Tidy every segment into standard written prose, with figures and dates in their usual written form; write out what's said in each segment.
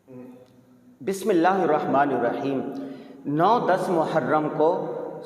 बिस्मिल्लाहिर्रहमानिर्रहीम। 9-10 मुहर्रम को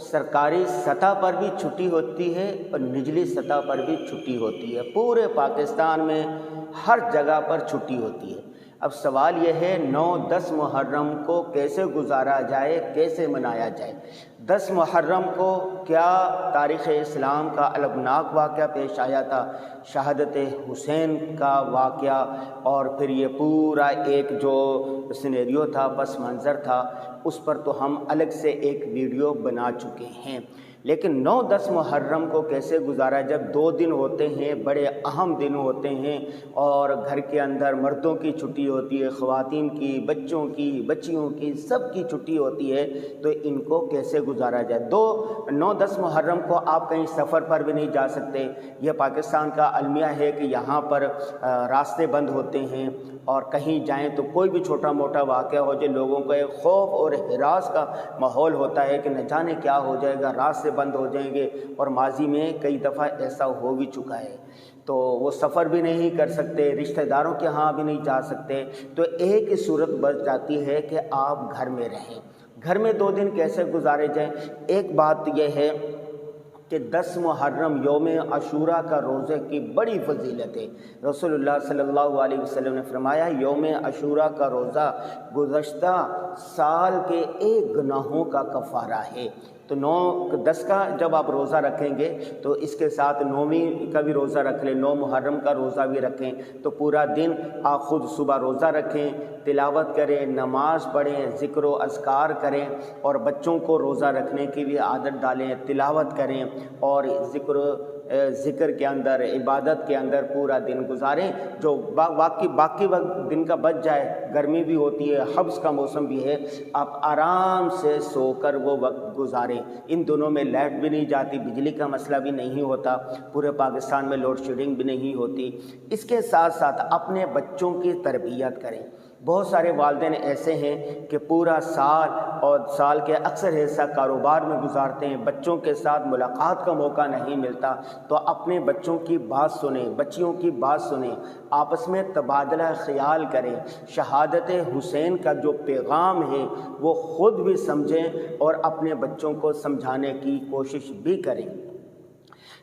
सरकारी सतह पर भी छुट्टी होती है और निचली सतह पर भी छुट्टी होती है। पूरे पाकिस्तान में हर जगह पर छुट्टी होती है। अब सवाल यह है 9-10 मुहर्रम को कैसे गुजारा जाए, कैसे मनाया जाए। 10 मुहर्रम को क्या तारीख़ इस्लाम का अलगनाक वाक़या पेश आया था, शहादत हुसैन का वाक़या, और फिर ये पूरा एक जो सिनेरियो था, पस मंज़र था, उस पर तो हम अलग से एक वीडियो बना चुके हैं। लेकिन 9-10 मुहर्रम को कैसे गुजारा, जब 2 दिन होते हैं, बड़े अहम दिन होते हैं, और घर के अंदर मर्दों की छुट्टी होती है, ख़वातीन की, बच्चों की, बच्चियों की, सब की छुट्टी होती है, तो इनको कैसे गुजारा जाए। 9-10 मुहर्रम को आप कहीं सफ़र पर भी नहीं जा सकते। यह पाकिस्तान का अलमिया है कि यहाँ पर रास्ते बंद होते हैं, और कहीं जाएं तो कोई भी छोटा मोटा वाक़या हो जाए, लोगों को एक खौफ और हिरास का माहौल होता है कि न जाने क्या हो जाएगा, रास्ते बंद हो जाएंगे। और माजी में कई दफ़ा ऐसा हो भी चुका है, तो वो सफ़र भी नहीं कर सकते, रिश्तेदारों के यहाँ भी नहीं जा सकते। तो एक ही सूरत बच जाती है कि आप घर में रहें। घर में 2 दिन कैसे गुजारे जाएं। एक बात यह है कि 10 मुहर्रम यौम अशूरा का रोज़े की बड़ी फजीलत है। रसूलुल्लाह सल्लल्लाहु अलैहि वसल्लम ने फरमाया, यौम अशूरा का रोज़ा गुज़श्ता साल के 1 गुनाहों का कफ़ारा है। तो 9-10 का जब आप रोज़ा रखेंगे तो इसके साथ 9वीं का भी रोज़ा रख लें, 9 मुहर्रम का रोज़ा भी रखें, तो पूरा दिन आप ख़ुद सुबह रोज़ा रखें, तिलावत करें, नमाज़ पढ़ें, ज़िक्र व अज़कार करें, और बच्चों को रोज़ा रखने की भी आदत डालें, तिलावत करें और ज़िक्र के अंदर, इबादत के अंदर पूरा दिन गुजारें। जो बाकी वक्त दिन का बच जाए, गर्मी भी होती है, हब्स का मौसम भी है, आप आराम से सोकर वो वक्त गुजारें। इन दोनों में लाइट भी नहीं जाती, बिजली का मसला भी नहीं होता, पूरे पाकिस्तान में लोड शेडिंग भी नहीं होती। इसके साथ साथ अपने बच्चों की तरबियत करें। बहुत सारे वालिदैन ऐसे हैं कि पूरा साल और साल के अक्सर हिस्सा कारोबार में गुजारते हैं, बच्चों के साथ मुलाकात का मौका नहीं मिलता। तो अपने बच्चों की बात सुनें, बच्चियों की बात सुनें, आपस में तबादला ख्याल करें, शहादत हुसैन का जो पैगाम है वो ख़ुद भी समझें और अपने बच्चों को समझाने की कोशिश भी करें।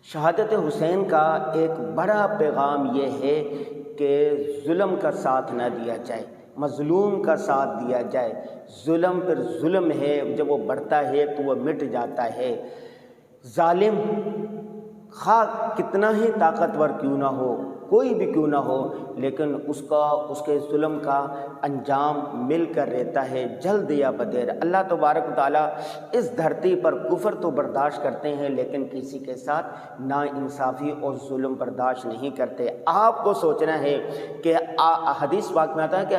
शहादत हुसैन का एक बड़ा पैगाम ये है कि जुल्म का साथ न दिया जाए, मज़लूम का साथ दिया जाए। जुल्म पर जुल्म है, जब वो बढ़ता है तो वो मिट जाता है। जालिम खा कितना ही ताकतवर क्यों ना हो, कोई भी क्यों ना हो, लेकिन उसके जुल्म का अंजाम मिलकर रहता है, जल्द या बदेर। अल्लाह तबारक व तआला इस धरती पर कुफ्र तो बर्दाश्त करते हैं, लेकिन किसी के साथ नाइंसाफ़ी और जुल्म बर्दाश्त नहीं करते। आपको सोचना है कि हदीस पाक में आता है कि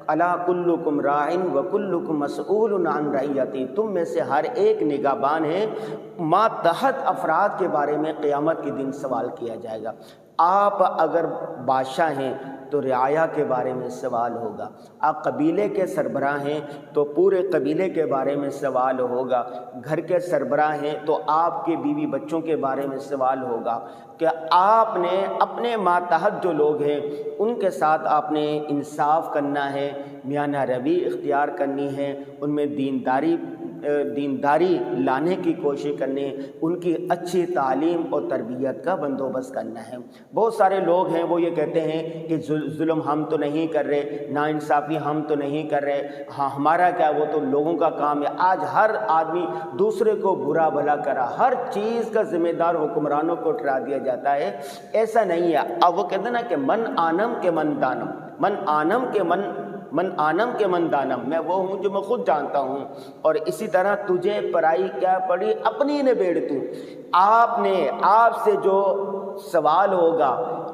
अला कुल्लुकुम राइन व कुल्लुकुम मसऊलुन अन रइयती, तुम में से हर एक निगाहबान है, मातहत अफराद के बारे में क़यामत के दिन सवाल किया जाएगा। आप अगर बादशाह हैं तो रियाया के बारे में सवाल होगा, आप कबीले के सरबराह हैं तो पूरे कबीले के बारे में सवाल होगा, घर के सरबराह हैं तो आपके बीवी बच्चों के बारे में सवाल होगा कि आपने अपने मातहत जो लोग हैं उनके साथ आपने इंसाफ करना है, मियाना रवि इख्तियार करनी है, उनमें दीनदारी लाने की कोशिश करनी है, उनकी अच्छी तालीम और तरबियत का बंदोबस्त करना है। बहुत सारे लोग हैं वो ये कहते हैं कि जुल्म हम तो नहीं कर रहे, नाइंसाफ़ी हम तो नहीं कर रहे, हाँ हमारा क्या, वो तो लोगों का काम है। आज हर आदमी दूसरे को बुरा भला करा, हर चीज़ का जिम्मेदार हुक्मरानों को ठहरा दिया जाता है। ऐसा नहीं है। अब वो कहते हैं ना कि मन आनम के मन दानम, मन आनम के मन दानम, मैं वो हूँ जो मैं खुद जानता हूँ, और इसी तरह तुझे पराई क्या पड़ी अपनी ने बेड़ तू। आपसे जो सवाल होगा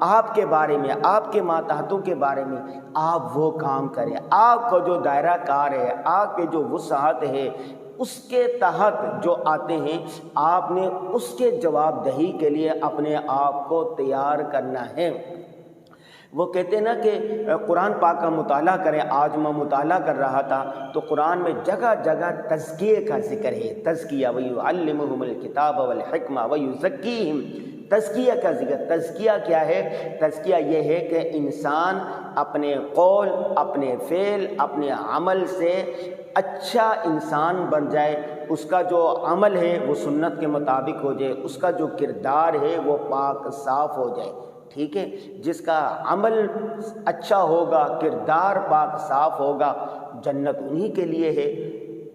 आपके बारे में, आपके मातहतों के बारे में, आप वो काम करें। आपका जो दायरा कार है, आपके जो वुसाअत है, उसके तहत जो आते हैं, आपने उसके जवाबदही के लिए अपने आप को तैयार करना है। वो कहते हैं ना कि कुरान पाक का मुताला करें। आज मैं मुताला कर रहा था तो कुरान में जगह जगह तज़किये का जिक्र है। तज़किया वयुअल्लिमुहुमुल किताब वल हिकमा वयुज़क्कीहिम, तज़किया का जिक्र। तज़किया क्या है? तज़किया ये है कि इंसान اپنے قول، اپنے فعل، اپنے عمل سے اچھا انسان بن جائے، اس کا جو عمل ہے وہ سنت کے مطابق ہو جائے، اس کا جو کردار ہے وہ پاک صاف ہو جائے، ٹھیک ہے۔ جس کا عمل اچھا ہوگا، کردار پاک صاف ہوگا، جنت انہی کے لیے ہے۔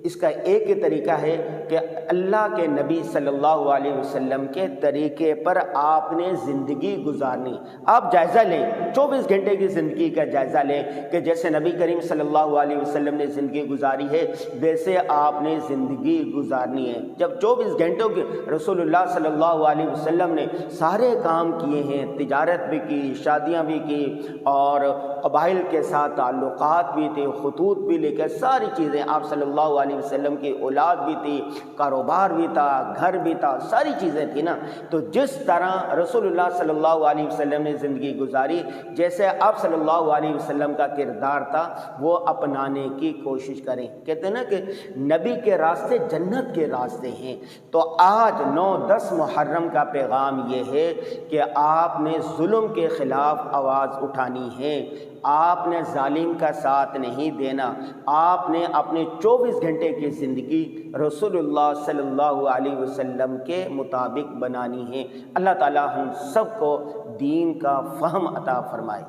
اس کا ایک ہی طریقہ ہے کہ اللہ کے نبی صلی اللہ علیہ وسلم کے طریقے پر آپ نے زندگی گزارنی۔ آپ جائزہ لیں، 24 گھنٹے کی زندگی کا جائزہ لیں کہ جیسے نبی کریم صلی اللہ علیہ وسلم نے زندگی گزاری ہے ویسے آپ نے زندگی گزارنی ہے۔ جب 24 گھنٹوں کے رسول اللہ صلی اللہ علیہ وسلم نے سارے کام کیے ہیں، تجارت بھی کی، شادیاں بھی کی، اور قبائل کے ساتھ تعلقات بھی تھے، خطوط بھی لے کر ساری چیزیں، آپ صلی اللہ علیہ وسلم کی اولاد بھی تھی، کاروبار بھی تھا، گھر بھی تھا، ساری چیزیں تھیں نا۔ تو جس طرح رسول اللہ صلی اللہ علیہ وسلم نے زندگی گزاری، جیسے آپ صلی اللہ علیہ وسلم کا کردار تھا وہ اپنانے کی کوشش کریں۔ کہتے ہیں نا کہ نبی کے راستے جنت کے راستے ہیں۔ تو آج 9-10 محرم کا پیغام یہ ہے کہ آپ نے ظلم کے خلاف آواز اٹھانی ہے، آپ نے ظالم کا ساتھ نہیں دینا، آپ نے اپنے 24 گھنٹے کی زندگی رسول اللہ صلی اللہ علیہ وسلم کے مطابق بنانی ہے۔ اللہ تعالی ہم سب کو دین کا فہم عطا فرمائے۔